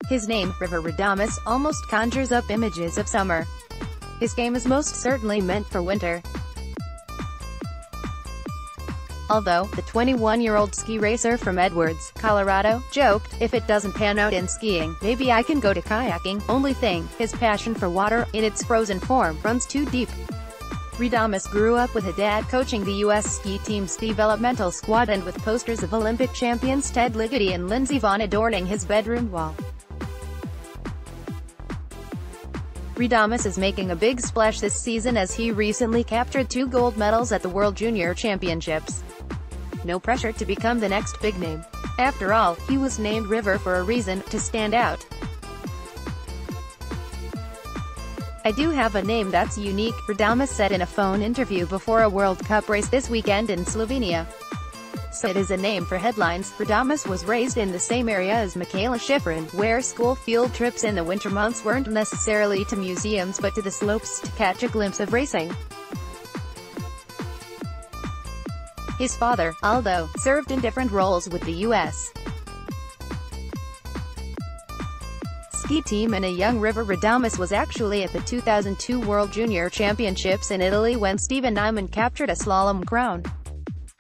His name, River Radamus, almost conjures up images of summer. His game is most certainly meant for winter. Although, the 21-year-old ski racer from Edwards, Colorado, joked, "If it doesn't pan out in skiing, maybe I can go to kayaking." Only thing, his passion for water, in its frozen form, runs too deep. Radamus grew up with a dad coaching the U.S. ski team's developmental squad and with posters of Olympic champions Ted Ligety and Lindsey Vonn adorning his bedroom wall. Radamus is making a big splash this season as he recently captured 2 gold medals at the World Junior Championships. No pressure to become the next big name. After all, he was named River for a reason, to stand out. "I do have a name that's unique," Radamus said in a phone interview before a World Cup race this weekend in Slovenia. "So it is a name for headlines." Radamus was raised in the same area as Michaela Schifrin, where school field trips in the winter months weren't necessarily to museums but to the slopes to catch a glimpse of racing. His father, Aldo, served in different roles with the U.S. ski team, and a young River Radamus was actually at the 2002 World Junior Championships in Italy when Steven Nyman captured a slalom crown.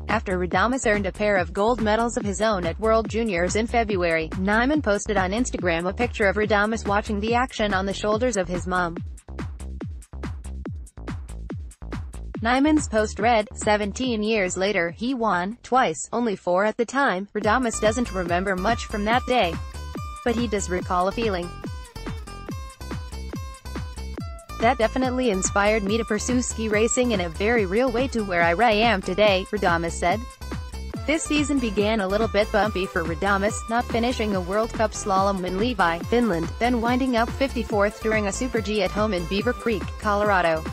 After Radamus earned a pair of gold medals of his own at World Juniors in February, Nyman posted on Instagram a picture of Radamus watching the action on the shoulders of his mom. Nyman's post read, "17 years later, he won, twice, only 4 at the time." Radamus doesn't remember much from that day, but he does recall a feeling that definitely inspired me to pursue ski racing in a very real way to where I am today, Radamus said. This season began a little bit bumpy for Radamus, not finishing a World Cup slalom in Levi, Finland, then winding up 54th during a Super G at home in Beaver Creek, Colorado.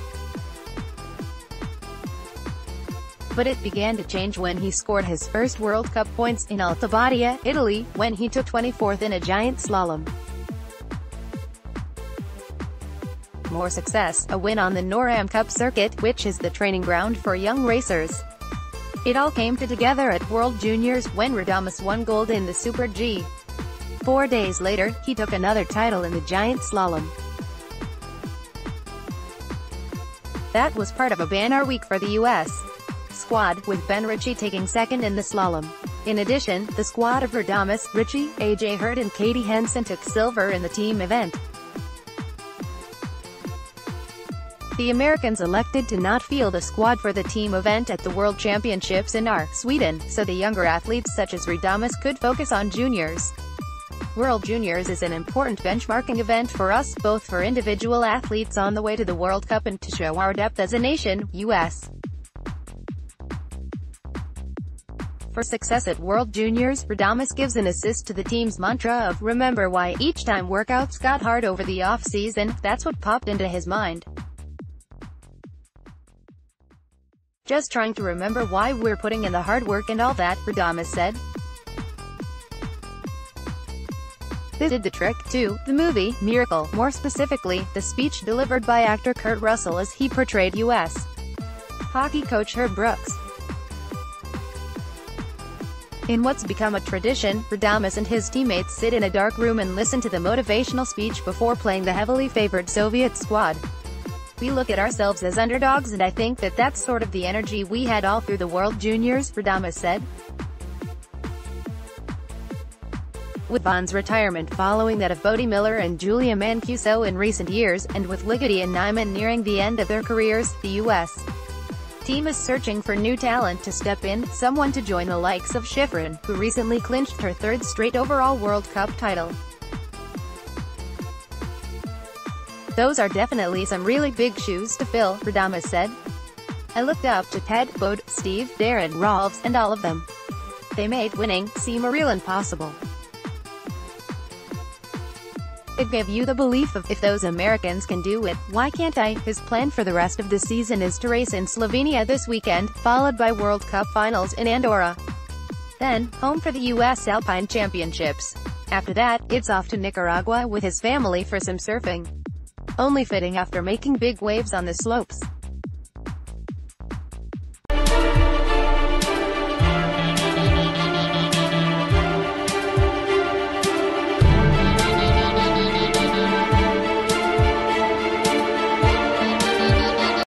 But it began to change when he scored his first World Cup points in Alta Badia, Italy, when he took 24th in a giant slalom. More success, a win on the Noram Cup circuit, which is the training ground for young racers. It all came together at World Juniors, when Radamus won gold in the Super G. 4 days later, he took another title in the giant slalom. That was part of a banner week for the U.S. squad, with Ben Ritchie taking second in the slalom. In addition, the squad of Radamus, Ritchie, AJ Hurt and Katie Henson took silver in the team event. The Americans elected to not field a squad for the team event at the World Championships in Sweden, so the younger athletes such as Radamus could focus on juniors. World Juniors is an important benchmarking event for us, both for individual athletes on the way to the World Cup and to show our depth as a nation, U.S. For success at World Juniors, Radamus gives an assist to the team's mantra of, "Remember why." Each time workouts got hard over the off-season, that's what popped into his mind. "Just trying to remember why we're putting in the hard work and all that," Radamus said. This did the trick, too. The movie, Miracle, more specifically, the speech delivered by actor Kurt Russell as he portrayed U.S. hockey coach Herb Brooks. In what's become a tradition, Radamus and his teammates sit in a dark room and listen to the motivational speech before playing the heavily favored Soviet squad. "We look at ourselves as underdogs, and I think that that's sort of the energy we had all through the World Juniors," Radamus said. With Vonn's retirement following that of Bode Miller and Julia Mancuso in recent years, and with Ligety and Nyman nearing the end of their careers, the U.S. team is searching for new talent to step in, someone to join the likes of Schifrin, who recently clinched her 3rd straight overall World Cup title. "Those are definitely some really big shoes to fill," Radamus said. "I looked up to Ted, Bode, Steve, Darren, Rolfs, and all of them. They made winning seem real and possible. It gave you the belief of, if those Americans can do it, why can't I?" His plan for the rest of the season is to race in Slovenia this weekend, followed by World Cup finals in Andorra. Then, home for the U.S. Alpine Championships. After that, it's off to Nicaragua with his family for some surfing. Only fitting after making big waves on the slopes.